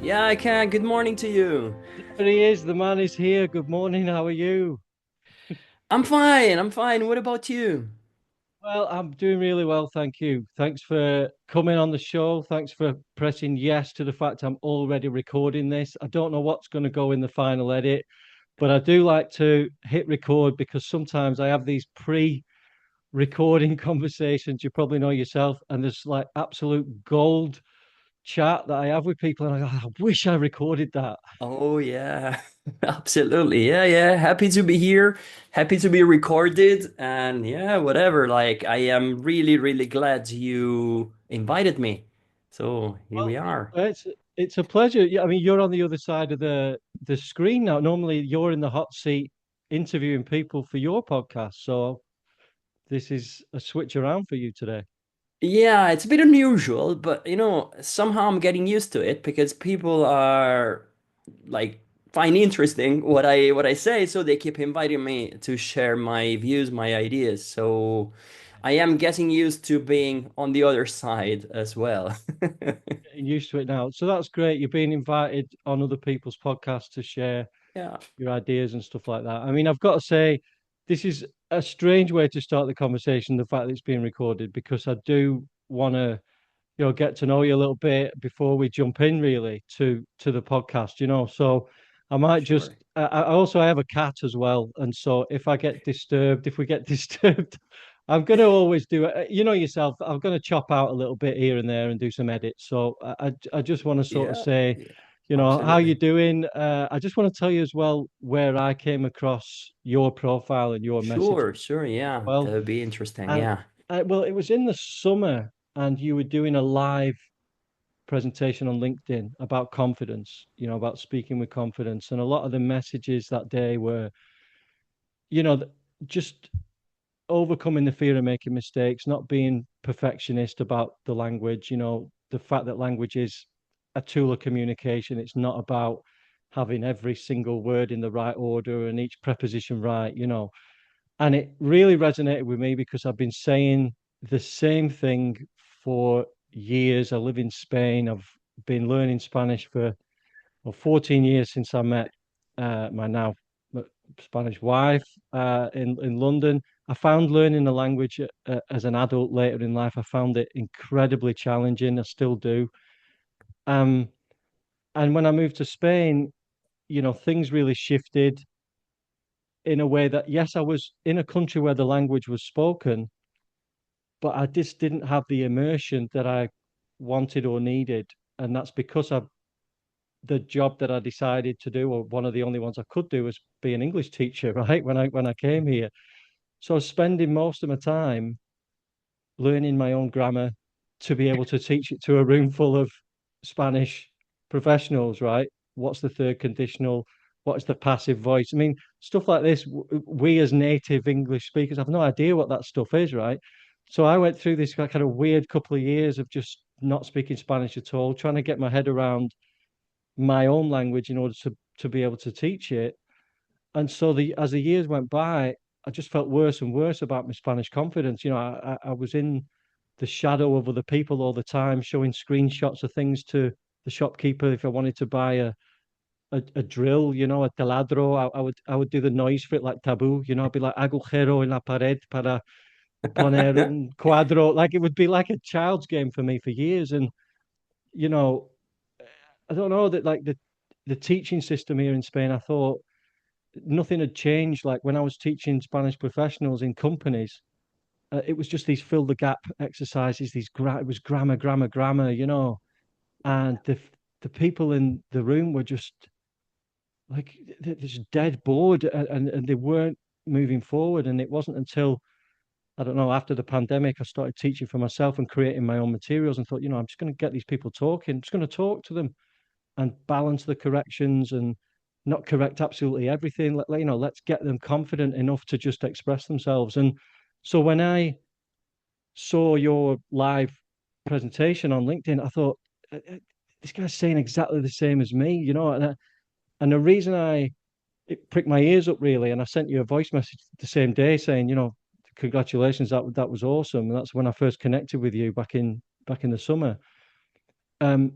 Yeah, I can. Good morning to you. There he is. The man is here. Good morning. How are you? I'm fine. I'm fine. What about you? Well, I'm doing really well, thank you. Thanks for coming on the show. Thanks for pressing yes to the fact I'm already recording this. I don't know what's going to go in the final edit, but I do like to hit record because sometimes I have these pre-recording conversations. You probably know yourself, and there's like absolute gold chat that I have with people, and I wish I recorded that. Oh, yeah. Absolutely. Yeah, yeah. Happy to be here. Happy to be recorded. And yeah, whatever. Like, I am really, really glad you invited me. So here we Well, are. it's a pleasure. Yeah, I mean, you're on the other side of the screen now. Normally, you're in the hot seat interviewing people for your podcast. So this is a switch around for you today. Yeah, it's a bit unusual, but somehow I'm getting used to it because people are like find interesting what I say, so they keep inviting me to share my views, my ideas. So I am getting used to being on the other side as well. Getting used to it now. So that's great. You're being invited on other people's podcasts to share Yeah, your ideas and stuff like that. I mean, I've got to say, this is a strange way to start the conversation, the fact that it's being recorded, because I do want to get to know you a little bit before we jump in really to the podcast. So I might just sure. I also I have a cat as well, and so if we get disturbed, I'm going to always do it. You know yourself, I'm going to chop out a little bit here and there and do some edits. So I just want to sort of Yeah, say, yeah, how you absolutely. doing. I just want to tell you as well where I came across your profile and your message. Sure, sure, yeah, that Well, would be interesting. and Yeah, well, it was in the summer, and you were doing a live presentation on LinkedIn about confidence, about speaking with confidence. And a lot of the messages that day were, you know, just overcoming the fear of making mistakes, not being perfectionist about the language, the fact that language is a tool of communication. It's not about having every single word in the right order and each preposition right. And it really resonated with me because I've been saying the same thing for years. I live in Spain. I've been learning Spanish for 14 years since I met my now Spanish wife in London. I found learning the language as an adult later in life. I found it incredibly challenging. I still do. Um, and when I moved to Spain, things really shifted in a way that, yes, I was in a country where the language was spoken, but I just didn't have the immersion that I wanted or needed. And that's because the job that I decided to do, or one of the only ones I could do, was be an English teacher, right? When I came here. So I was spending most of my time learning my own grammar to be able to teach it to a room full of Spanish professionals, right? What's the third conditional? What's the passive voice? I mean, stuff like this, we as native English speakers have no idea what that stuff is, right? So I went through this kind of weird couple of years of just not speaking Spanish at all, trying to get my head around my own language in order to be able to teach it. And so as the years went by, I just felt worse and worse about my Spanish confidence. I was in the shadow of other people all the time, showing screenshots of things to the shopkeeper if I wanted to buy a drill, a taladro. I would do the noise for it like taboo. I'd be like agujero en la pared para poner un cuadro. Like it would be like a child's game for me for years. And you know, I don't know that like the teaching system here in Spain. I thought nothing had changed. Like when I was teaching Spanish professionals in companies, it was just these fill the gap exercises. It was grammar, grammar, grammar. And the people in the room were just like they're just dead bored, and they weren't moving forward. And it wasn't until I don't know after the pandemic I started teaching for myself and creating my own materials and thought, I'm just going to get these people talking. I'm just going to talk to them and balance the corrections and not correct absolutely everything. Let's get them confident enough to just express themselves. And so when I saw your live presentation on LinkedIn, I thought this guy's saying exactly the same as me, and the reason it pricked my ears up really, and I sent you a voice message the same day saying, congratulations, that was awesome, and that's when I first connected with you back in the summer. Um,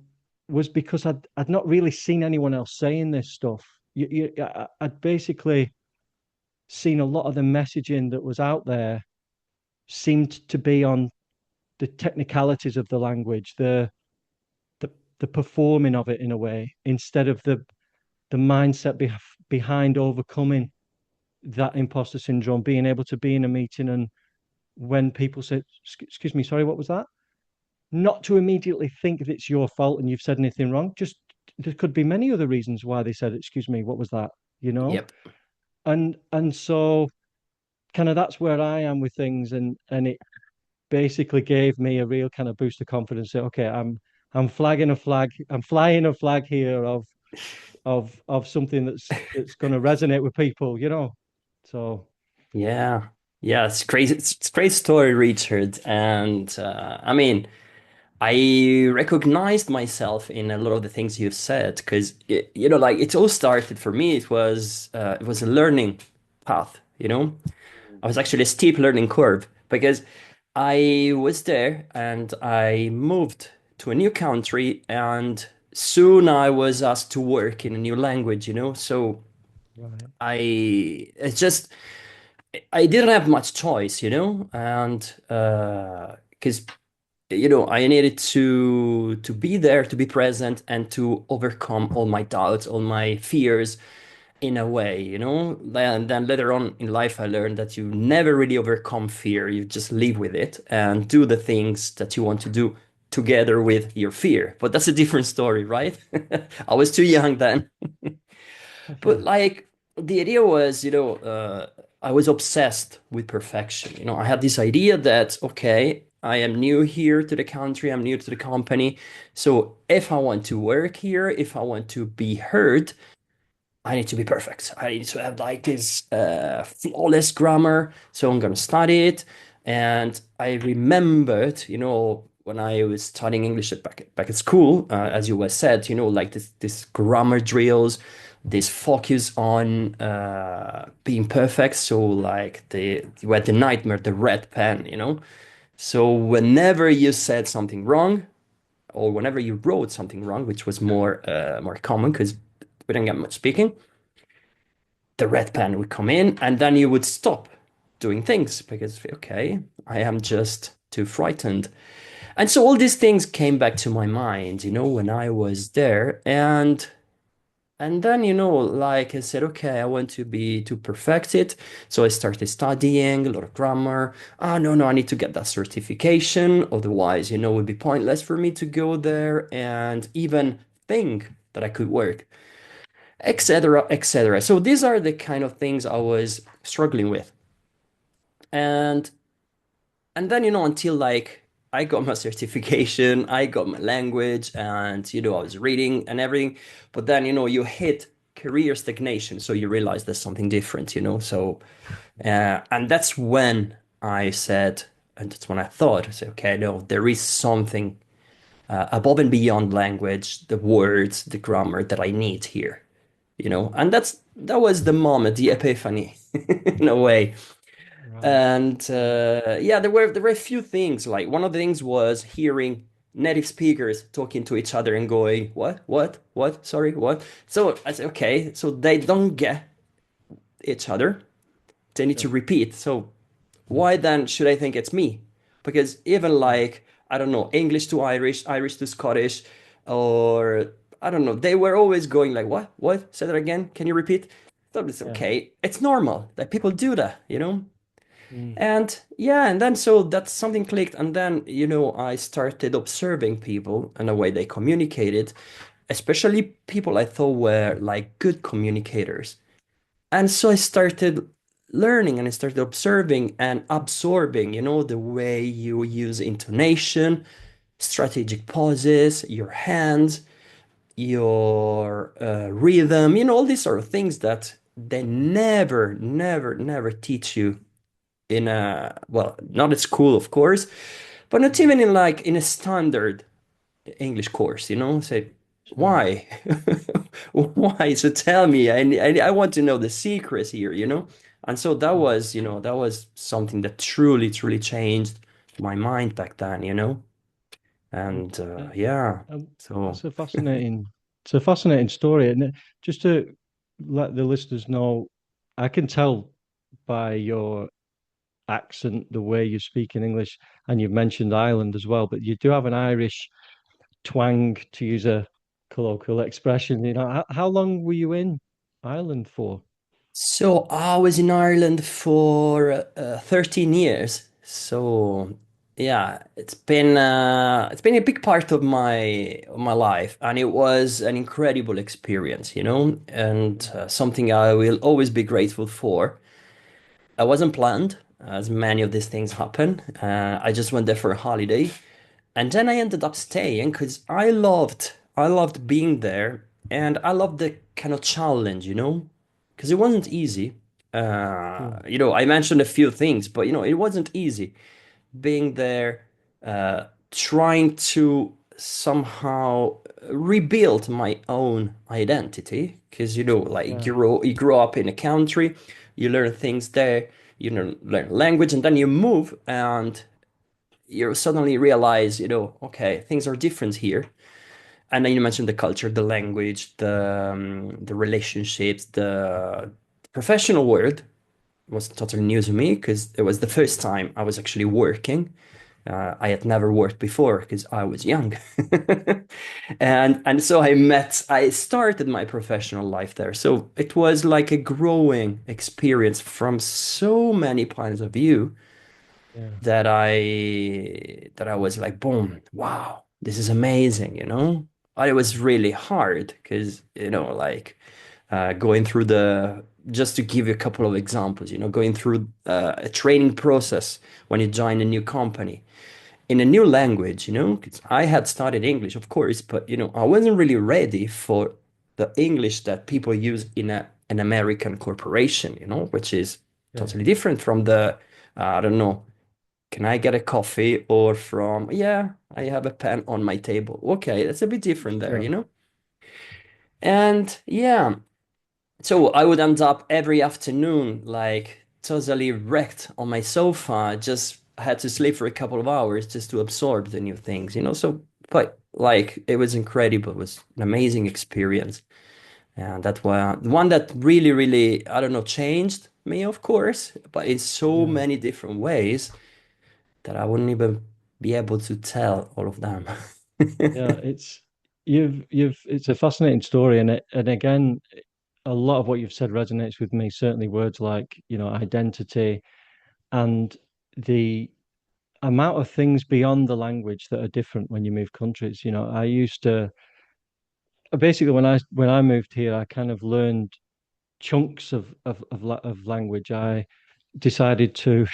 was because I'd not really seen anyone else saying this stuff. I'd basically seen a lot of the messaging that was out there seemed to be on the technicalities of the language, the the performing of it in a way, instead of the mindset behind overcoming that imposter syndrome, being able to be in a meeting and when people say, "Excuse me, sorry, what was that?" Not to immediately think that it's your fault and you've said anything wrong. Just there could be many other reasons why they said, "Excuse me, what was that?" You know, Yep. and so kind of that's where I am with things, and it basically gave me a real kind of boost of confidence. That, okay, I'm flagging a flag, I'm flying a flag here of something that's going to resonate with people, you know. So Yeah. Yeah, it's crazy. It's a great story, Richard. And I mean, I recognized myself in a lot of the things you've said because like it all started for me. It was a learning path, you know. I was actually a steep learning curve because I was there and I moved to a new country and soon I was asked to work in a new language, you know. So right, it's just I didn't have much choice, you know, and because I needed to be there, to be present, and to overcome all my doubts, all my fears in a way, you know. Then later on in life, I learned that you never really overcome fear. You just live with it and do the things that you want to do together with your fear. But that's a different story, right? I was too young then. But yeah, like the idea was, I was obsessed with perfection. You know, I had this idea that, okay, I am new here to the country, I'm new to the company. So if I want to work here, if I want to be heard, I need to be perfect. I need to have like this flawless grammar. So I'm gonna study it. And I remembered, when I was studying English back at school, as you were said, like this grammar drills, this focus on being perfect. So like you had the nightmare, the red pen, you know. So whenever you said something wrong, or whenever you wrote something wrong, which was more common because we didn't get much speaking, the red pen would come in and then you would stop doing things because, okay, I am just too frightened. And so all these things came back to my mind, when I was there. And then, like I said, okay, I want to perfect it. So I started studying a lot of grammar. Oh, no, no, I need to get that certification. Otherwise, it would be pointless for me to go there and even think that I could work, etc., etc. So these are the kind of things I was struggling with. And then, until like I got my certification, I got my language, and I was reading and everything. But then, you hit career stagnation, so you realize there's something different, So, and that's when I said, and that's when I thought, I said, okay, no, there is something above and beyond language, the words, the grammar that I need here, and that was the moment, the epiphany, in a way. right, And yeah, there were a few things. Like one of the things was hearing native speakers talking to each other and going, what, sorry, what? So I said, okay, so they don't get each other. They need to sure, repeat. So mm, why then should I think it's me? Because even mm, like, I don't know, English to Irish, Irish to Scottish, or I don't know, they were always going like, what? Say that again. Can you repeat? So it's yeah, okay. It's normal that people do that. mm, And yeah, and then so that something clicked, and then I started observing people and the way they communicated, especially people I thought were like good communicators. And so I started learning and I started observing and absorbing, the way you use intonation, strategic pauses, your hands, your rhythm, all these sort of things that they never, never, never teach you in a, well, not at school, of course, but not mm, even in a standard English course, Say, sure, why? Why? So tell me, I want to know the secrets here. And so that mm. was, that was something that truly, truly changed my mind back then. Mm. And Uh, yeah, That's so a fascinating story. And just to let the listeners know, I can tell by your accent, the way you speak in English, and you've mentioned Ireland as well, but you do have an Irish twang, to use a colloquial expression. You know, how long were you in Ireland for? so I was in Ireland for 13 years. So yeah, it's been a big part of my life, and it was an incredible experience, you know, and Yeah, something I will always be grateful for. I wasn't planned, as many of these things happen. I just went there for a holiday, and then I ended up staying because I loved being there, and I loved the kind of challenge, you know, because it wasn't easy. sure. You know, I mentioned a few things, but you know, it wasn't easy being there, trying to somehow rebuild my own identity. Because you know, like Yeah, you grow up in a country, you learn things there, you know, learn language, and then you move, and you suddenly realize, you know, okay, things are different here. And then you mentioned the culture, the language, the relationships, the professional world was totally new to me because it was the first time I was actually working. I had never worked before because I was young, and so I started my professional life there. So it was like a growing experience from so many points of view yeah, that I was like, boom, wow, this is amazing, you know? But it was really hard because, you know, like going through just to give you a couple of examples, you know, going through a training process when you join a new company in a new language, you know, 'cause I had studied English, of course, but, you know, I wasn't really ready for the English that people use in an American corporation, you know, which is yeah, totally different from the, I don't know, can I get a coffee? Or from, yeah, I have a pen on my table. Okay, that's a bit different there, you sure. know? And yeah, so I would end up every afternoon like totally wrecked on my sofa. Just had to sleep for a couple of hours just to absorb the new things, you know? So, but like it was incredible. It was an amazing experience. And that one that really, really, I don't know, changed me, of course, but in so Yeah. many different ways that I wouldn't even be able to tell all of them. Yeah, it's a fascinating story, and again, a lot of what you've said resonates with me. Certainly, words like, you know, identity and the amount of things beyond the language that are different when you move countries. You know, I used to basically when I moved here, I kind of learned chunks of language. I decided to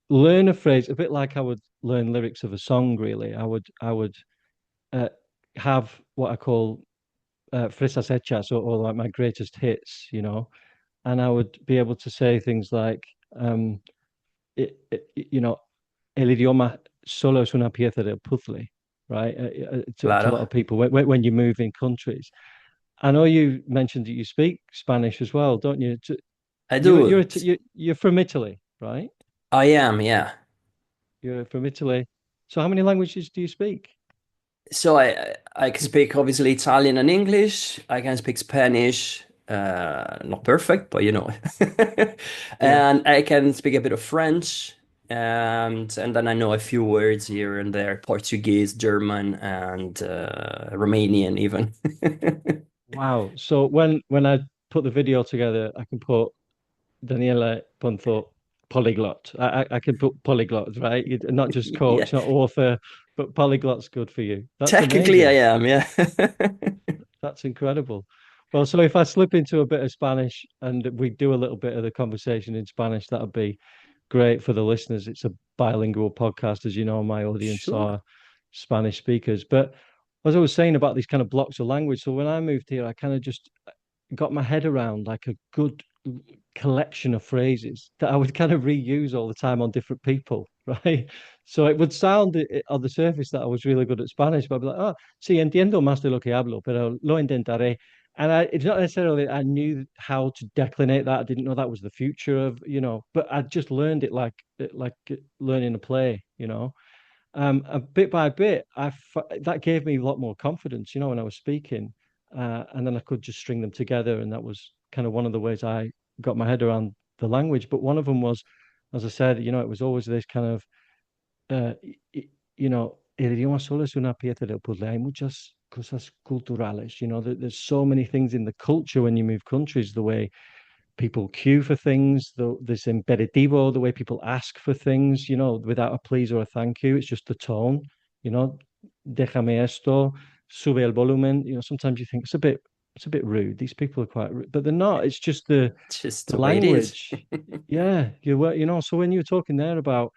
learn a phrase a bit like I would learn lyrics of a song. Really, I would uh, have what I call fresas hechas, or like my greatest hits, you know, and I would be able to say things like, um, you know, el idioma solo es una pieza del puzzle, right? To a lot of Claro. people when you move in countries. I know you mentioned that you speak Spanish as well, don't you? I do. You're from Italy, right? I am, yeah. You're from Italy. So how many languages do you speak? So I can speak obviously Italian and English. I can speak Spanish, not perfect, but you know. Yeah. And I can speak a bit of French, and then I know a few words here and there, Portuguese, German, and Romanian even. Wow. So when I put the video together, I can put Daniele Ponzo polyglot. I can put polyglot, right? Not just Yeah, coach, not author, but polyglot's good for you. That's technically I amazing. am, yeah. That's incredible. Well, so if I slip into a bit of Spanish and we do a little bit of the conversation in Spanish, that would be great for the listeners. It's a bilingual podcast, as you know, my audience Sure. are Spanish speakers. But as I was saying about these kind of blocks of language, so when I moved here, I kind of just got my head around like a good collection of phrases that I would kind of reuse all the time on different people, right? So it would sound on the surface that I was really good at Spanish, but I'd be like, oh, sí, entiendo más de lo que hablo, pero lo intentaré. And it's not necessarily I knew how to declinate that. I didn't know that was the future of, you know, but I just learned it like learning a play, you know. bit by bit, that gave me a lot more confidence, when I was speaking, and then I could just string them together, and that was kind of one of the ways I got my head around the language. But one of them was, as I said, it was always this kind of, uh, el idioma solo es una pieza del puzzle. Hay muchas cosas culturales, there's so many things in the culture when you move countries, the way people queue for things, this impeditivo, the way people ask for things, without a please or a thank you. It's just the tone, you know, déjame esto, sube el volumen. Sometimes you think it's a bit rude. These people are quite rude, but they're not. It's just the It's just the the way it is. language. Yeah, so when you were talking there about,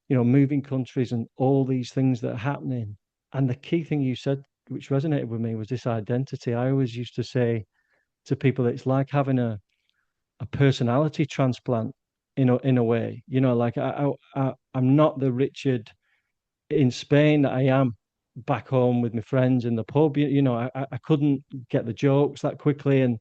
moving countries and all these things that are happening, and the key thing you said, which resonated with me, was this identity. I always used to say to people that it's like having a personality transplant in a way. Like I'm not the Richard in Spain that I am back home with my friends in the pub. I couldn't get the jokes that quickly, and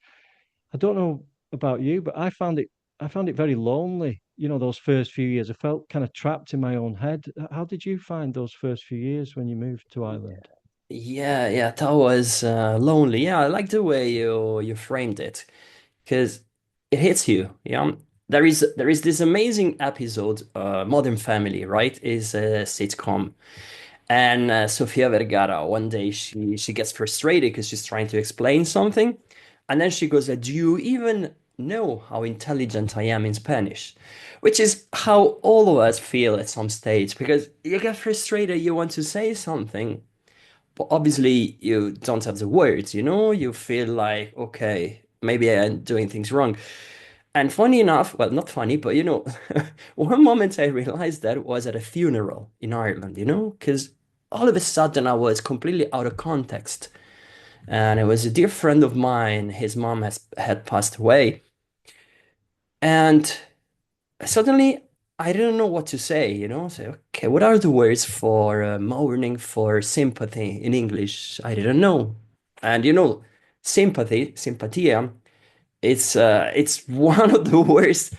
I don't know about you, but I found it very lonely. Those first few years, I felt kind of trapped in my own head. How did you find those first few years when you moved to Ireland? Yeah, yeah, that was lonely. Yeah, I like the way you framed it because it hits you. Yeah, there is this amazing episode, Modern Family, right? Is a sitcom, and Sofia Vergara one day she gets frustrated because she's trying to explain something, and then she goes, "Do you even know how intelligent I am in Spanish?" Which is how all of us feel at some stage because you get frustrated, you want to say something. But obviously, you don't have the words, You feel like, okay, maybe I'm doing things wrong. And funny enough, well, not funny, but one moment I realized that was at a funeral in Ireland, Because all of a sudden I was completely out of context. And it was a dear friend of mine, his mom had passed away. And suddenly I didn't know what to say, Say, okay, what are the words for mourning, for sympathy in English? I didn't know. And sympathy, simpatia, it's one of the worst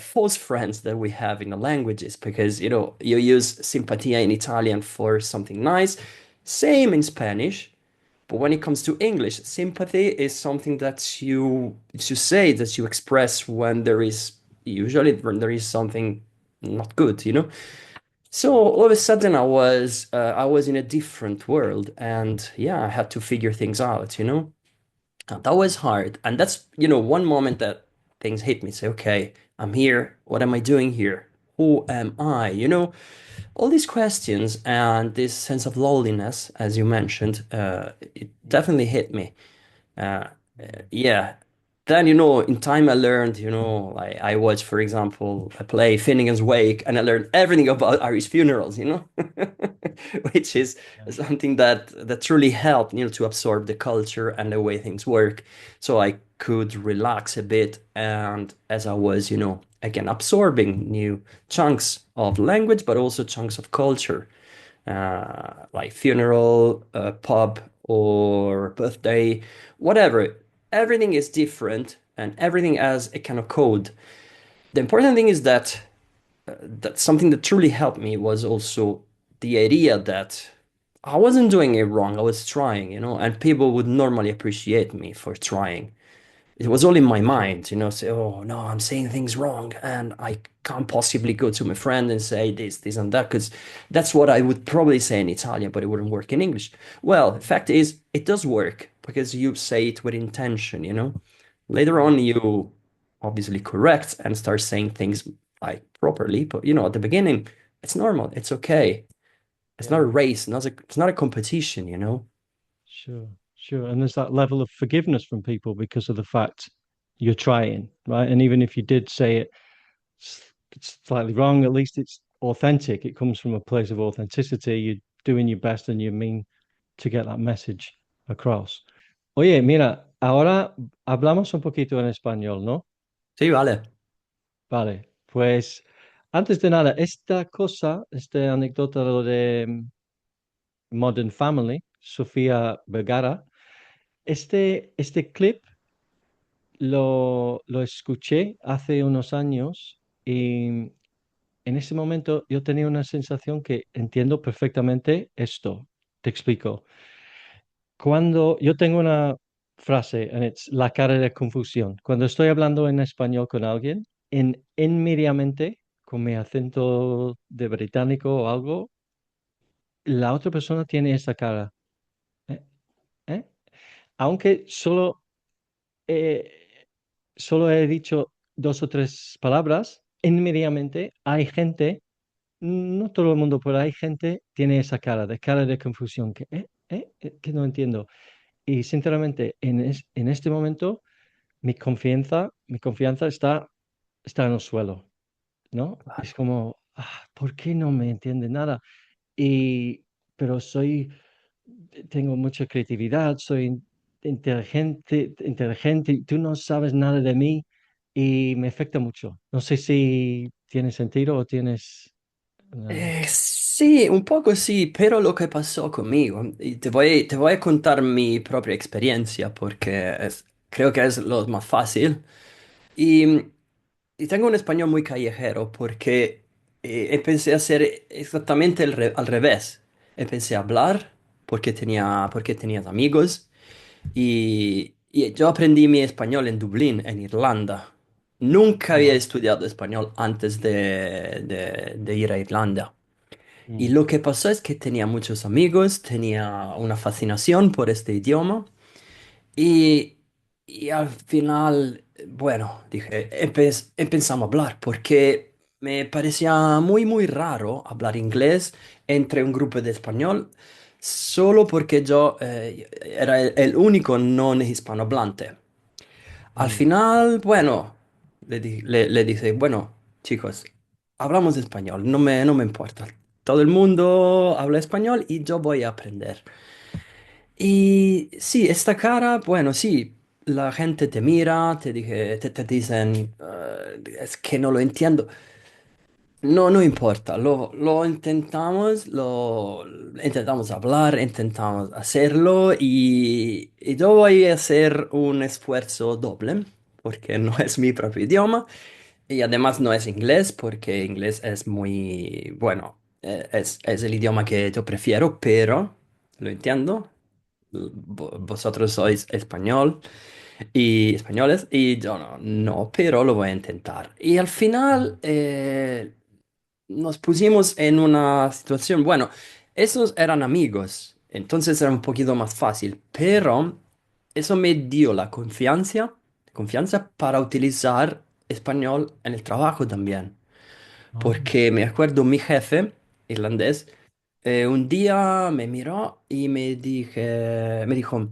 false friends that we have in the languages because you use simpatia in Italian for something nice, same in Spanish. But when it comes to English, sympathy is something that you say that you express when there is usually when there is something not good, So all of a sudden I was in a different world, and yeah, I had to figure things out, That was hard, and that's one moment that things hit me. Say, okay, I'm here. What am I doing here? Who am I? All these questions and this sense of loneliness, as you mentioned, it definitely hit me. Uh, yeah. Then, in time I learned, I watched, for example, a play, Finnegan's Wake, and I learned everything about Irish funerals, which is Yeah. something that truly helped, to absorb the culture and the way things work. So I could relax a bit. And as I was, again, absorbing new chunks of language, but also chunks of culture, like funeral, pub, or birthday, whatever. Everything is different and everything has a kind of code. The important thing is that something that truly helped me was also the idea that I wasn't doing it wrong. I was trying, and people would normally appreciate me for trying. It was all in my Sure. mind, say, oh no, I'm saying things wrong, and I can't possibly go to my friend and say this, and that, because that's what I would probably say in Italian, but it wouldn't work in English. Well, the fact is, it does work because you say it with intention, Later Yeah. on, you obviously correct and start saying things like properly, but at the beginning, it's normal, it's okay. It's not a Yeah. race, it's not a competition, Sure. Sure. And there's that level of forgiveness from people because of the fact you're trying, right? And even if you did say it's slightly wrong, at least it's authentic. It comes from a place of authenticity. You're doing your best and you mean to get that message across. Oye, mira, ahora hablamos un poquito en español, ¿no? Sí, vale. Vale, pues antes de nada, esta anécdota de lo de Modern Family, Sofía Vergara, este clip lo escuché hace unos años y en ese momento yo tenía una sensación que entiendo perfectamente esto. Te explico. Cuando yo tengo una frase, and it's la cara de confusión. Cuando estoy hablando en español con alguien, inmediatamente, con mi acento de británico o algo, la otra persona tiene esa cara. ¿Eh? ¿Eh? Aunque eh, solo he dicho dos o tres palabras, inmediatamente hay gente, no todo el mundo, pero hay gente tiene esa cara de confusión, que no entiendo. Y sinceramente, en este momento, mi confianza está en el suelo, ¿no? Es como, ¿por qué no me entiende nada? Y, pero tengo mucha creatividad, soy inteligente, y tú no sabes nada de mí y me afecta mucho. No sé si tiene sentido o tienes... Sí, un poco sí, pero lo que pasó conmigo, y te voy a contar mi propia experiencia porque creo que es lo más fácil. Y, y tengo un español muy callejero porque empecé a hacer exactamente al revés. Empecé a hablar porque tenías amigos y yo aprendí mi español en Dublín, en Irlanda. Nunca había Wow. estudiado español antes de ir a Irlanda. Y Mm, lo que pasó es que tenía muchos amigos, tenía una fascinación por este idioma y, y al final, bueno, dije, empezamos a hablar porque me parecía muy raro hablar inglés entre un grupo de español solo porque yo era el único no hispanohablante. Al mm, final, bueno, le dije, bueno, chicos, hablamos español, no me importa. Todo el mundo habla español y yo voy a aprender. Y sí, esta cara, bueno, sí, la gente te mira, te dicen, es que no lo entiendo. No, no importa, lo intentamos hablar, intentamos hacerlo y yo voy a hacer un esfuerzo doble porque no es mi propio idioma y además no es inglés porque inglés es muy, bueno, es el idioma que yo prefiero, pero lo entiendo. Vosotros sois español y españoles y yo no, pero lo voy a intentar. Y al mm, final nos pusimos en una situación, bueno, esos eran amigos, entonces era un poquito más fácil, pero eso me dio la confianza para utilizar español en el trabajo también. oh, Porque me acuerdo mi jefe irlandés, un día me miró y me dijo,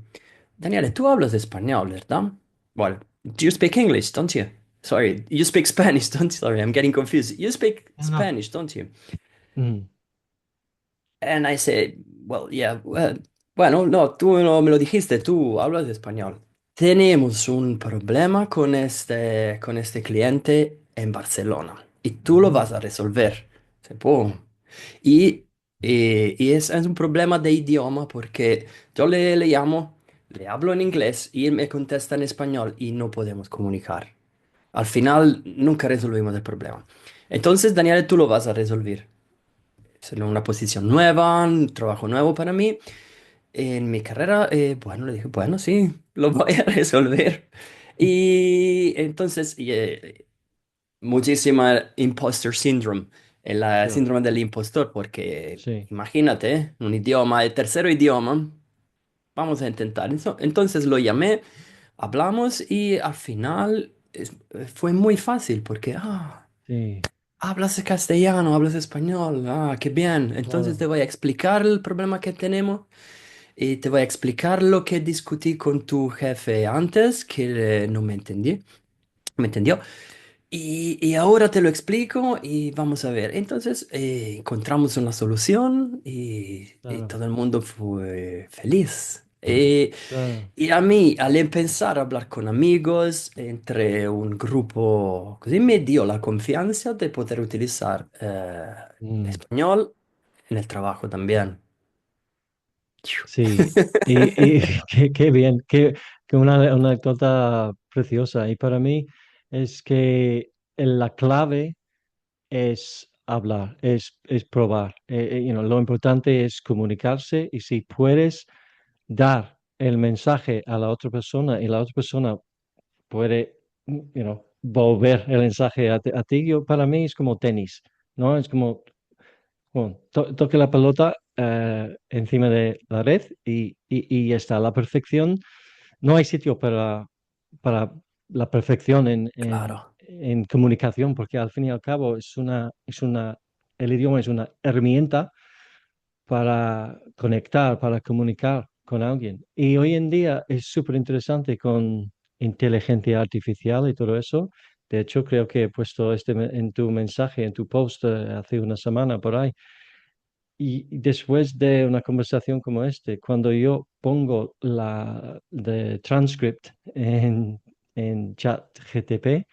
Daniele, tú hablas español, ¿verdad? Well, do you speak English, don't you? Sorry, you speak Spanish, don't you? Sorry, I'm getting confused. You speak no. Spanish, don't you? Mm, And I said, well, yeah, bueno, no, tú no me lo dijiste, tú hablas español. Tenemos un problema con este cliente en Barcelona y tú lo vas oh, a resolver. Se puede. Y, es un problema de idioma porque yo le llamo, le hablo en inglés y él me contesta en español y no podemos comunicar. Al final nunca resolvimos el problema. Entonces, Daniel, tú lo vas a resolver. Es una posición nueva, un trabajo nuevo para mí. En mi carrera, bueno, le dije, bueno, sí, lo voy a resolver. Y entonces, muchísima imposter syndrome, el ya, síndrome del impostor, porque sí. imagínate, un idioma, el tercer idioma, vamos a intentar. Entonces lo llamé, hablamos y al final fue muy fácil porque, Sí, hablas castellano, hablas español, qué bien. Entonces claro. te voy a explicar el problema que tenemos y te voy a explicar lo que discutí con tu jefe antes, que no me entendió. Y ahora te lo explico y vamos a ver. Entonces encontramos una solución y Claro, todo el mundo fue feliz. claro. Y a mí, al empezar a hablar con amigos, entre un grupo, così me dio la confianza de poder utilizar Mm, español en el trabajo también. sí, y qué bien, que una anécdota preciosa. Y para mí es que la clave es hablar, es probar. Lo importante es comunicarse y si puedes dar el mensaje a la otra persona y la otra persona puede, volver el mensaje a ti, para mí es como tenis, ¿no? Es como, bueno, toque la pelota encima de la red y ya está. La perfección, no hay sitio para la perfección Claro. en comunicación, porque al fin y al cabo el idioma es una herramienta para conectar, para comunicar con alguien. Y hoy en día es súper interesante con inteligencia artificial y todo eso. De hecho, creo que he puesto en tu mensaje, en tu post hace una semana por ahí. Y después de una conversación como este, cuando yo pongo la de transcript en chat GTP,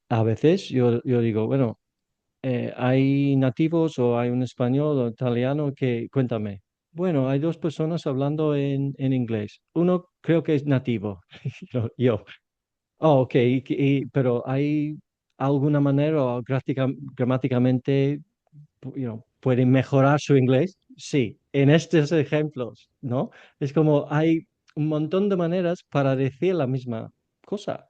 a veces yo digo, bueno, ¿hay nativos o hay un español o italiano que cuéntame? Bueno, hay dos personas hablando en inglés. Uno creo que es nativo. Yo. Oh, ok, pero ¿hay alguna manera o gramáticamente pueden mejorar su inglés? Sí, en estos ejemplos, ¿no? Es como hay un montón de maneras para decir la misma cosa.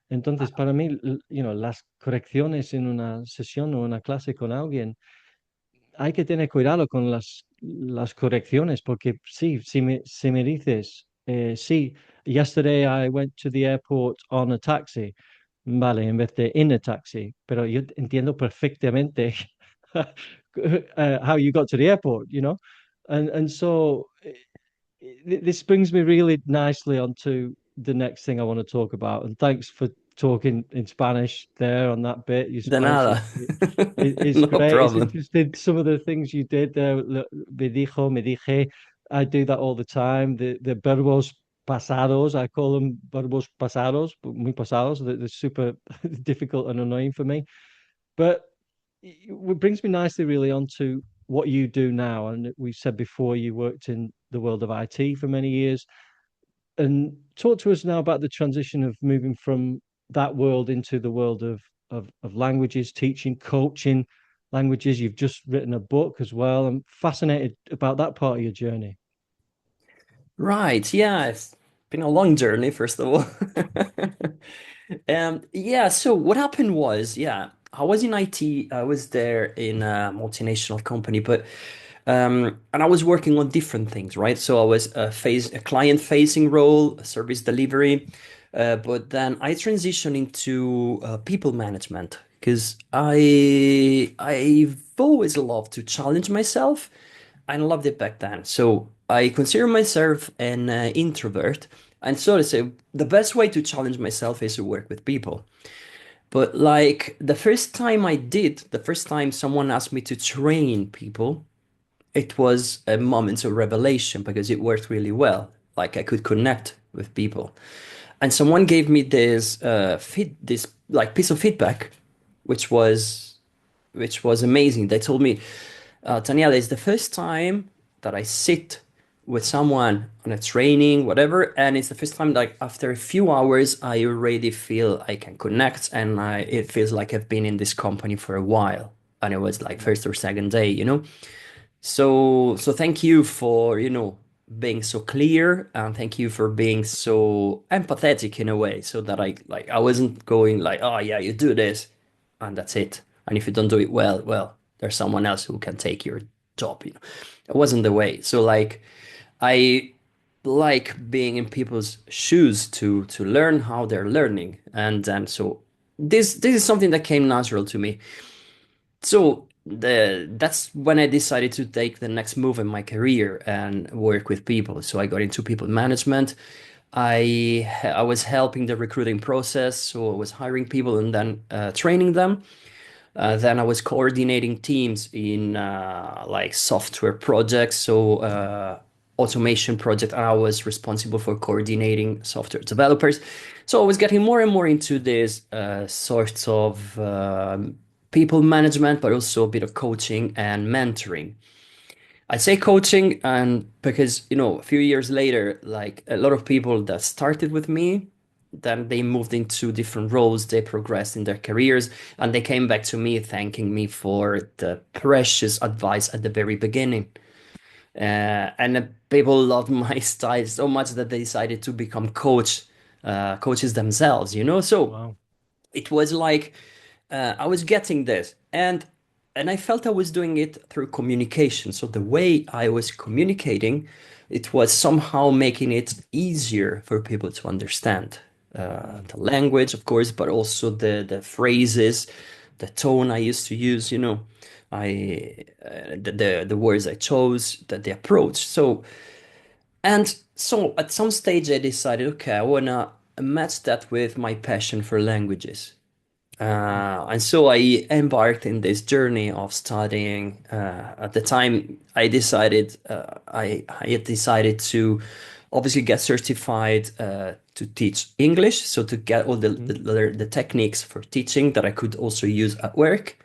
Entonces, para mí, las correcciones en una sesión o una clase con alguien, hay que tener cuidado con las correcciones, porque sí, si me dices, sí, yesterday I went to the airport on a taxi, vale, en vez de in a taxi, pero yo entiendo perfectamente how you got to the airport, and so this brings me really nicely onto the next thing I want to talk about. And thanks for talking in Spanish there on that bit. Your De Spanish nada. is No great. It's problem. interesting some of the things you did there. Me dijo, me dije. I do that all the time. The verbos pasados, I call them verbos pasados, muy pasados. They're super difficult and annoying for me. But it brings me nicely, really, onto what you do now. And we said before you worked in the world of IT for many years. And talk to us now about the transition of moving from that world into the world of languages, teaching, coaching languages. You've just written a book as well. I'm fascinated about that part of your journey. Right. Yeah, it's been a long journey, first of all. Yeah, so what happened was, yeah, I was in IT. I was there in a multinational company, but and I was working on different things, right? So I was a client-facing role, a service delivery, but then I transitioned into people management because I've always loved to challenge myself. I loved it back then. So I consider myself an introvert. And so to say, the best way to challenge myself is to work with people. But like the first time someone asked me to train people, it was a moment of revelation because it worked really well. Like I could connect with people. And someone gave me this like piece of feedback, which was which was amazing. They told me, Daniele, it's the first time that I sit with someone on a training, whatever, and it's the first time like after a few hours I already feel I can connect and it feels like I've been in this company for a while. And it was like Yeah. first or second day, you know? So thank you for, being so clear and thank you for being so empathetic in a way so that I wasn't going like, oh yeah, you do this and that's it. And if you don't do it well, there's someone else who can take your job, you know. It wasn't the way. So like I like being in people's shoes to learn how they're learning. And then so this is something that came natural to me. So that's when I decided to take the next move in my career and work with people. So I got into people management. I was helping the recruiting process, so I was hiring people and then training them. Then I was coordinating teams in like software projects, so automation project. I was responsible for coordinating software developers. So I was getting more and more into this sorts of people management, but also a bit of coaching and mentoring. I say coaching, and because a few years later, like a lot of people that started with me. then they moved into different roles, they progressed in their careers, and they came back to me thanking me for the precious advice at the very beginning. And people loved my style so much that they decided to become coaches themselves, you know? So Wow. it was like I was getting this, and I felt I was doing it through communication. So the way I was communicating, it was somehow making it easier for people to understand Mm. the language, of course, but also the phrases, the tone I used to use. The words I chose, the approach. So at some stage I decided, okay, I wanna match that with my passion for languages. Mm. And so I embarked in this journey of studying. At the time, I had decided to obviously get certified to teach English, so to get all Mhm. the techniques for teaching that I could also use at work.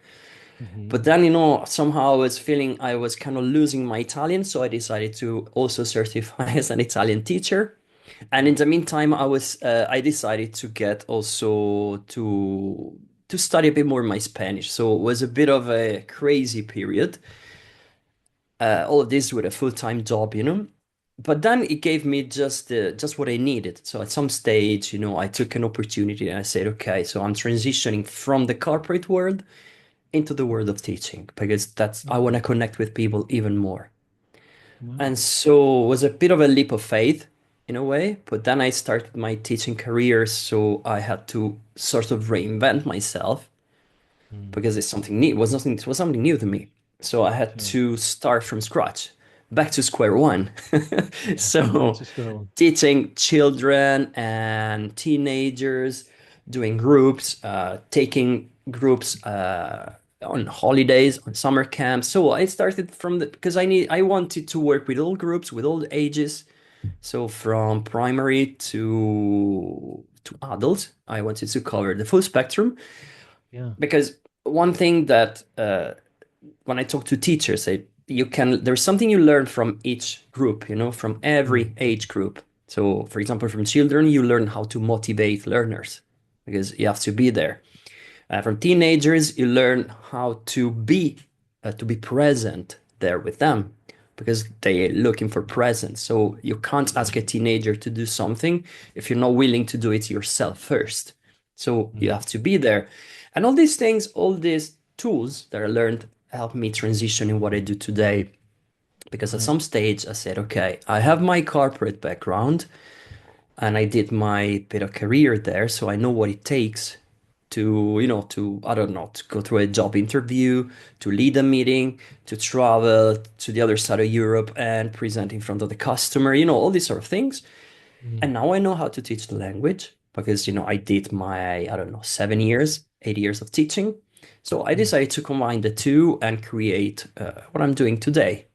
Mhm. But then, somehow I was feeling I was kind of losing my Italian, so I decided to also certify as an Italian teacher. And in the meantime, I decided to get also to study a bit more my Spanish. So it was a bit of a crazy period. All of this with a full-time job, But then it gave me just what I needed. So at some stage, I took an opportunity and I said, okay, so I'm transitioning from the corporate world into the world of teaching because that's I want Mm. to connect with people even more. And Wow. so it was a bit of a leap of faith in a way, but then I started my teaching career, so I had to sort of reinvent myself Mm. because it's something new. It was something new to me. So I had Sure. to start from scratch, back to square one. Yeah. Back So to square one. teaching children and teenagers, doing groups, taking groups on holidays, on summer camps. So I started from the because I wanted to work with all groups, with all ages. So from primary to adult, I wanted to cover the full spectrum Yeah. because one thing that when I talk to teachers, there's something you learn from each group, from every Mm. age group. So, for example, from children, you learn how to motivate learners because you have to be there. From teenagers, you learn how to be present there with them because they're looking for presence. So you can't Yeah. ask a teenager to do something if you're not willing to do it yourself first. So you Mm. have to be there. And all these things, all these tools that I learned help me transition in what I do today. Because at Right. some stage I said, okay, I have my corporate background and I did my bit of career there, so I know what it takes to I don't know, to go through a job interview, to lead a meeting, to travel to the other side of Europe and present in front of the customer, all these sort of things. Mm. And now I know how to teach the language because I did my, I don't know, 7 years, 8 years of teaching. So I Mm. decided to combine the two and create what I'm doing today.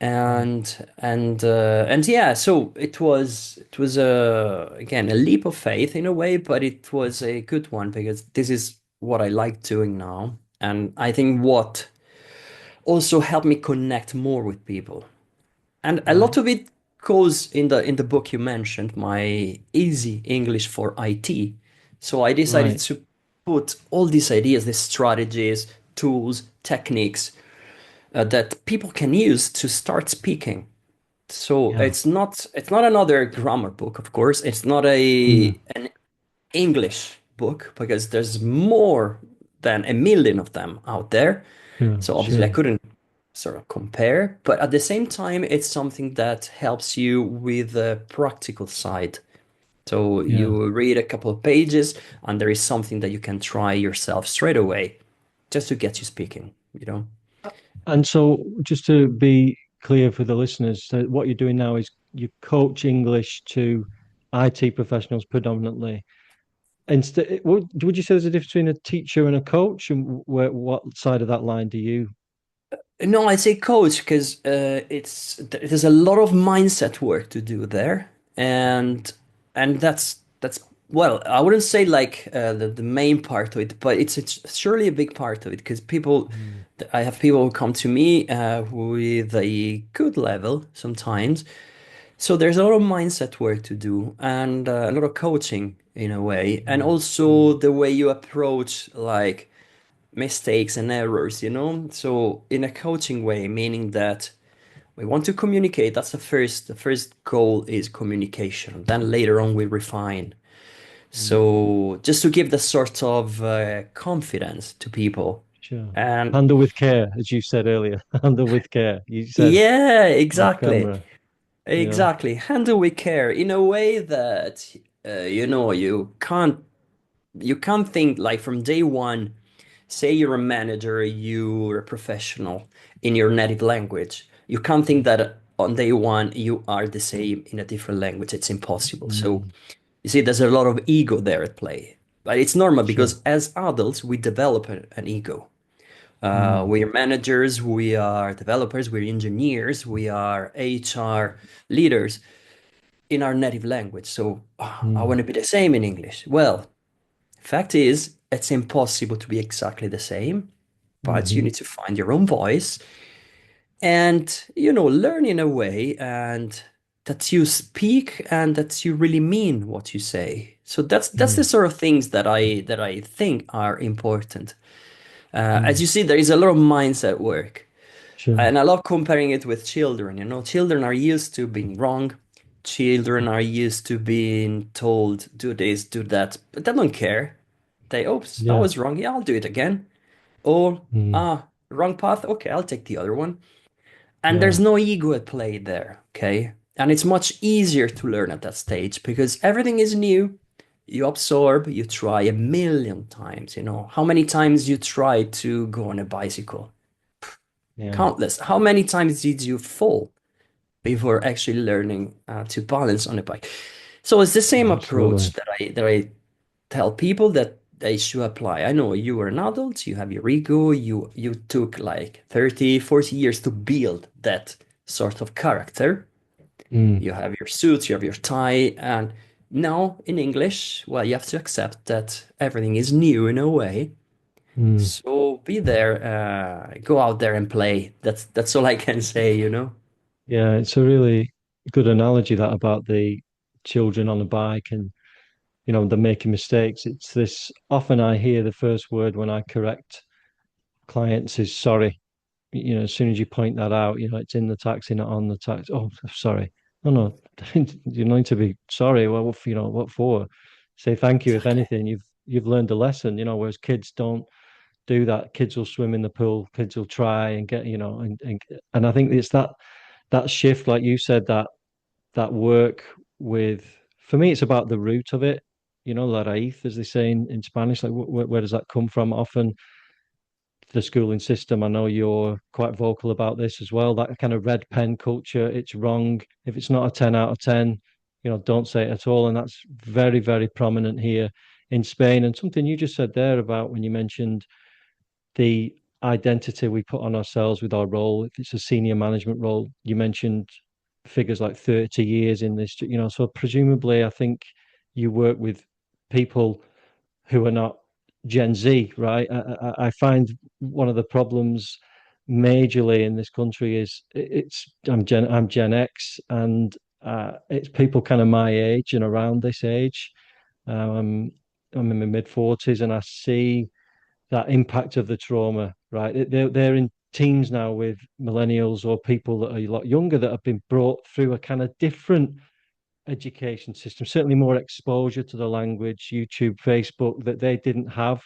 Right. And yeah, so it was again a leap of faith in a way, but it was a good one because this is what I like doing now, and I think what also helped me connect more with people. And a lot Right. of it goes in the book you mentioned, my easy English for IT. So I decided Right. to put all these ideas, these strategies, tools, techniques that people can use to start speaking. So Yeah. it's not another grammar book, of course. It's not Mm. a an English book because there's more than a million of them out there. Sure. So obviously I Sure. couldn't sort of compare, but at the same time, it's something that helps you with the practical side. So Yeah. you read a couple of pages and there is something that you can try yourself straight away just to get you speaking. And so, just to be clear for the listeners, so what you're doing now is you coach English to IT professionals predominantly. Instead, would you say there's a difference between a teacher and a coach? And what side of that line do you? No, I say coach because there's a lot of mindset work to do there, Mhm. and that's well, I wouldn't say like the main part of it, but it's surely a big part of it because Mm. I have people who come to me with a good level sometimes, So there's a lot of mindset work to do and a lot of coaching in a way, and Mm, also the way you approach like mistakes and errors, you know? So in a coaching way, meaning that we want to communicate. That's the first goal is communication. Then later on we refine. mm, So just to give the sort of confidence to people. sure. And Handle with care, as you said earlier. Handle with care. You said yeah, off exactly. camera, you know. Exactly. Handle with care in a way that you can't think like from day one, say you're a manager, you're a professional in your native language. You can't think that on day one you are the same in a different language. It's impossible. So Mm, you see, there's a lot of ego there at play. But it's normal sure. because as adults, we develop an ego. Mm, We are managers, we are developers, we're engineers, we are HR leaders in our native language. So I mm, want to be the same in English. Well, fact is, it's impossible to be exactly the same, but you hmm. need to find your own voice and, learn in a way and that you speak and that you really mean what you say. So that's the Mm, sort of things that I think are important. As mm, you see, there is a lot of mindset work. sure. And I love comparing it with children. Children are used to being wrong. Children are used to being told, do this, do that, but they don't care. Oops, I Yeah. was wrong. Yeah, I'll do it again. Or, Mm, wrong path. Okay, I'll take the other one. And there's yeah. no ego at play there. Okay. And it's much easier to learn at that stage because everything is new. You absorb, you try a million times. How many times you try to go on a bicycle? Yeah. Countless. How many times did you fall before actually learning to balance on a bike? So it's the same Absolutely. approach that I tell people that they should apply. I know you are an adult, you have your ego, you took like 30, 40 years to build that sort of character. Mm, You have your suits, you have your tie, and now in English, well, you have to accept that everything is new in a way. mm. So be there, go out there and play. That's all I can say. Yeah, it's a really good analogy that about the children on a bike and they're making mistakes. It's this often I hear the first word when I correct clients is sorry. As soon as you point that out, it's in the taxi, not on the taxi. Oh, sorry. No, no, you need to be sorry. Well, what for? Say thank you. If Exactly. anything, you've learned a lesson. Whereas kids don't do that. Kids will swim in the pool. Kids will try and get, and I think it's that shift, like you said, that work with. For me, it's about the root of it. La raíz, as they say in Spanish. Like, where does that come from? Often the schooling system. I know you're quite vocal about this as well. That kind of red pen culture, it's wrong. If it's not a 10 out of 10, don't say it at all. And that's very, very prominent here in Spain. And something you just said there about when you mentioned the identity we put on ourselves with our role, if it's a senior management role, you mentioned figures like 30 years in this, so presumably I think you work with people who are not Gen Z, right? I find one of the problems majorly in this country is I'm Gen X, and it's people kind of my age and around this age. Um, I'm in my mid 40s, and I see that impact of the trauma, right? They're in teams now with millennials or people that are a lot younger that have been brought through a kind of different education system, certainly more exposure to the language, YouTube, Facebook, that they didn't have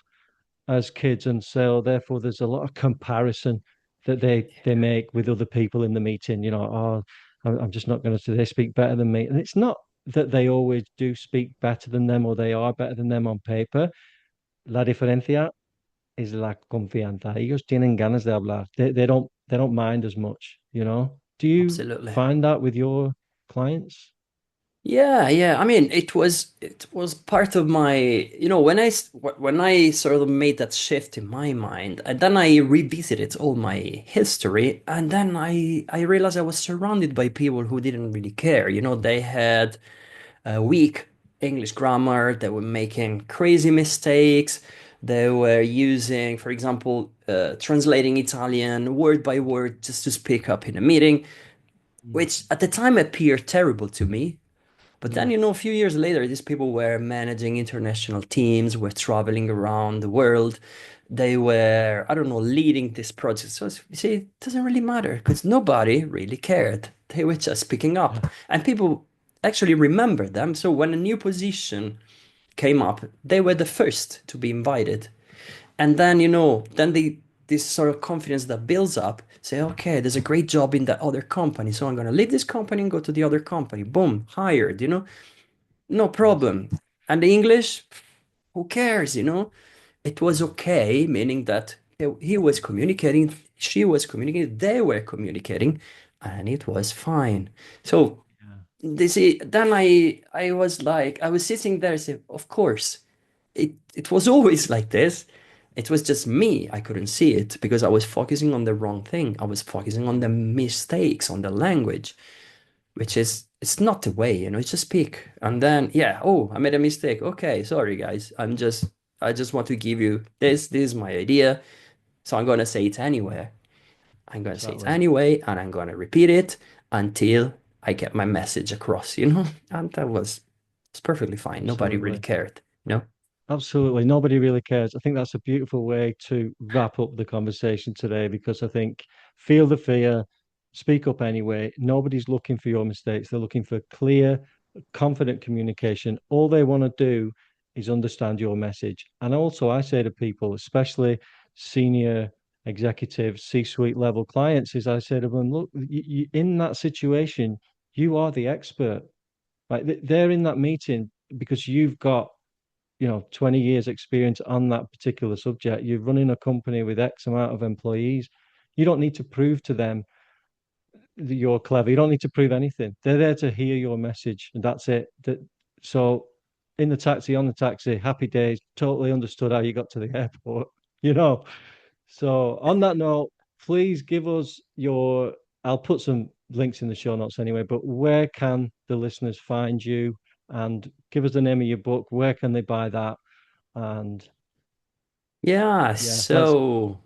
as kids. And so therefore there's a lot of comparison that they make with other people in the meeting, oh, I'm just not going to, they speak better than me. And it's not that they always do speak better than them or they are better than them on paper. La diferencia es la confianza. Ellos tienen ganas de hablar. They don't mind as much. Do you Absolutely. find that with your clients? Yeah, yeah. I mean, it was part of my, when I sort of made that shift in my mind, and then I revisited all my history, and then I realized I was surrounded by people who didn't really care. They had a weak English grammar, they were making crazy mistakes, they were using, for example, translating Italian word by word just to speak up in a meeting. Mm. which at the time appeared terrible to me. But then, Yeah. a few years later, these people were managing international teams, were traveling around the world. They were, I don't know, leading this project. So, you see, it doesn't really matter because nobody really cared. They were just picking up. Yeah. And people actually remembered them. So, when a new position came up, they were the first to be invited. And then, then this sort of confidence that builds up, say, okay, there's a great job in that other company. So I'm going to leave this company and go to the other company. Boom, hired, no Yes. problem. And the English, who cares, It was okay, meaning that he was communicating, she was communicating, they were communicating, and it was fine. So Yeah. they see, then I was like, I was sitting there saying, of course, it was always like this. It was just me. I couldn't see it because I was focusing on the wrong thing. I was focusing on the mistakes, on the language, which is it's not the way, it's just speak. And then yeah, oh, I made a mistake. Okay, sorry guys. I just want to give you this. This is my idea. So I'm gonna say it anyway. I'm gonna say it Exactly. anyway, and I'm gonna repeat it until I get my message across. And that was it's perfectly fine. Nobody really Absolutely. cared. Absolutely. Nobody really cares. I think that's a beautiful way to wrap up the conversation today because I think feel the fear, speak up anyway. Nobody's looking for your mistakes. They're looking for clear, confident communication. All they want to do is understand your message. And also, I say to people, especially senior executives, C-suite level clients, is I say to them, look, in that situation, you are the expert. Like they're in that meeting because you've got 20 years experience on that particular subject. You're running a company with X amount of employees. You don't need to prove to them that you're clever. You don't need to prove anything. They're there to hear your message, and that's it. So in the taxi, on the taxi, happy days, totally understood how you got to the airport, you know. So on that note, please give us your I'll put some links in the show notes anyway, but where can the listeners find you? And give us the name of your book. Where can they buy that? And Yeah, yeah, let's. so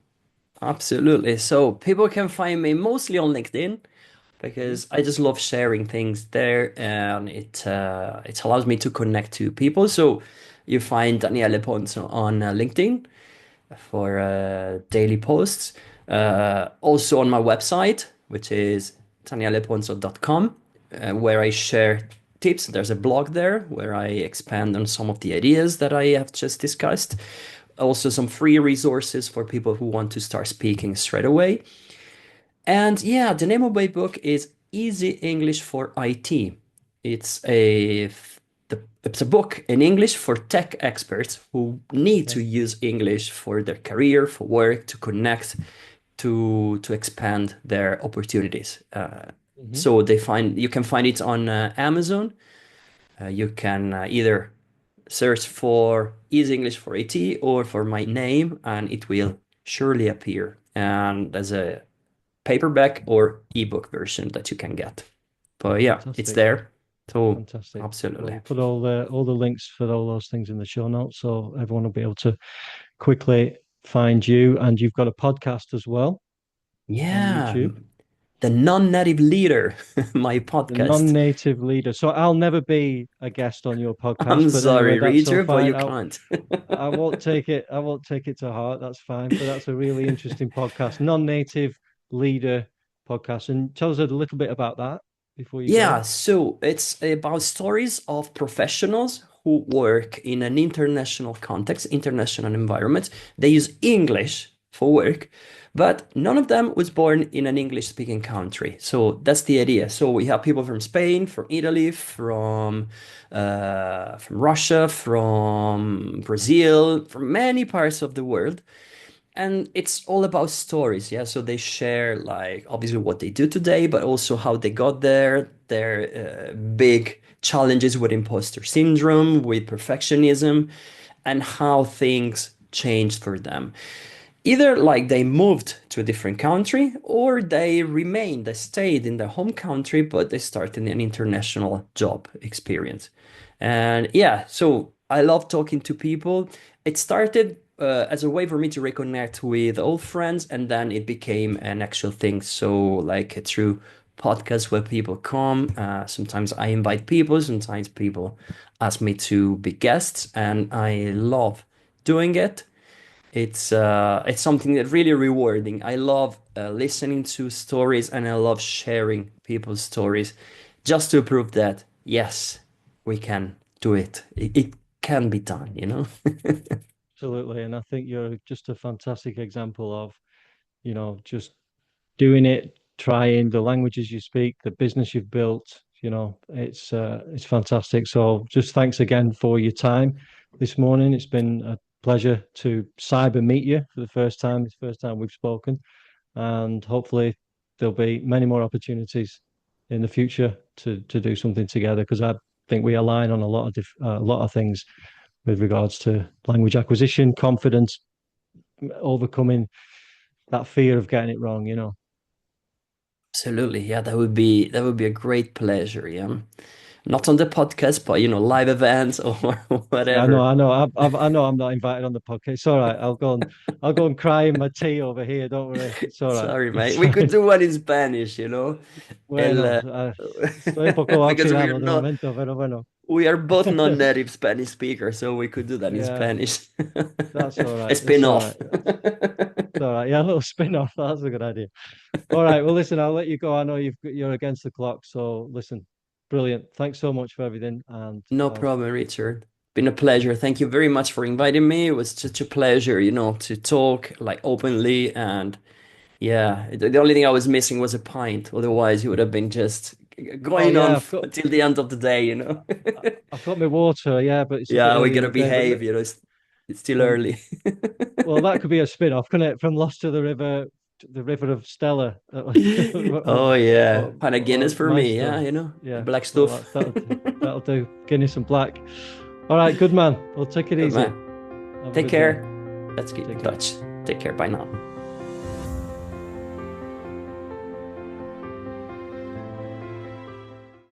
absolutely. So people can find me mostly on LinkedIn Mhm. because I just love sharing things there, and it allows me to connect to people. So you find Daniele Ponzo on LinkedIn for daily posts. Also on my website, which is danieleponzo.com, where I share tips. There's a blog there where I expand on some of the ideas that I have just discussed. Also, some free resources for people who want to start speaking straight away. And yeah, the name of my book is Easy English for IT. It's a it's a book in English for tech experts who need to Okay. use English for their career, for work, to connect, to expand their opportunities. Hmm. So you can find it on Amazon. You can either search for Easy English for IT or for my name, and it will surely appear. And there's a paperback or ebook version that you can get. But yeah, it's Fantastic. there. So Fantastic. Well, absolutely. we'll put all the links for all those things in the show notes so everyone will be able to quickly find you. And you've got a podcast as well on Yeah, YouTube, the non-native leader, my the podcast. non-native leader. So I'll never be a guest on your podcast, I'm but anyway, sorry, that's all reader, but fine. you I'll can't. I won't take it. I won't take it to heart. That's fine. But that's a really interesting podcast, non-native leader podcast. And tell us a little bit about that before you Yeah, go. so it's about stories of professionals who work in an international context, international environment. They use English for work, but none of them was born in an English-speaking country. So that's the idea. So we have people from Spain, from Italy, from Russia, from Brazil, from many parts of the world, and it's all about stories. Yeah, so they share like obviously what they do today, but also how they got there, their big challenges with imposter syndrome, with perfectionism, and how things changed for them. Either like they moved to a different country, or they stayed in their home country, but they started an international job experience. And yeah, so I love talking to people. It started as a way for me to reconnect with old friends, and then it became an actual thing. So, like through podcasts where people come. Sometimes I invite people, sometimes people ask me to be guests, and I love doing it. It's something that really rewarding. I love listening to stories and I love sharing people's stories just to prove that yes, we can do it. It can be done, you know? Absolutely. And I think you're just a fantastic example of, just doing it, trying the languages you speak, the business you've built, it's fantastic. So just thanks again for your time this morning. It's been a pleasure to cyber meet you for the first time. It's the first time we've spoken, and hopefully there'll be many more opportunities in the future to do something together because I think we align on a lot of things with regards to language acquisition, confidence, overcoming that fear of getting it wrong, Absolutely. Yeah, that would be a great pleasure, yeah. Not on the podcast, but live events or Yeah, whatever. I know I'm not invited on the podcast. It's all right. I'll go and cry in my tea over here. Don't worry. It's all right. Sorry, It's mate. We could fine. do one in Spanish. El, Bueno, estoy un poco because oxidado de momento, pero bueno. we are both non-native Spanish speakers, so we could do that in Yeah, Spanish. that's all A right. It's all spin-off. right. It's all right. Yeah, a little spin off. That's a good idea. All right. Well, listen, I'll let you go. I know you're against the clock. So listen, brilliant. Thanks so much for everything. And No problem, Richard. Been a pleasure. Thank you very much for inviting me. It was such a pleasure, to talk like openly. And yeah, the only thing I was missing was a pint. Otherwise, it would have been just oh going on yeah, until the end of the day. I've got my water. Yeah, but it's a bit Yeah, we early in gotta the day. But behave. It's still well, early. well, that could be a spin-off, couldn't it? From Lost to the River of Stella, Oh yeah, pint of Guinness or for me. Yeah, Maestro. the Yeah, black well, stuff. that'll do. Guinness and black. All right, good man. Well, take it Good easy. man. Have a Take good day. care. Let's keep in Take care. touch. Take care. Bye now.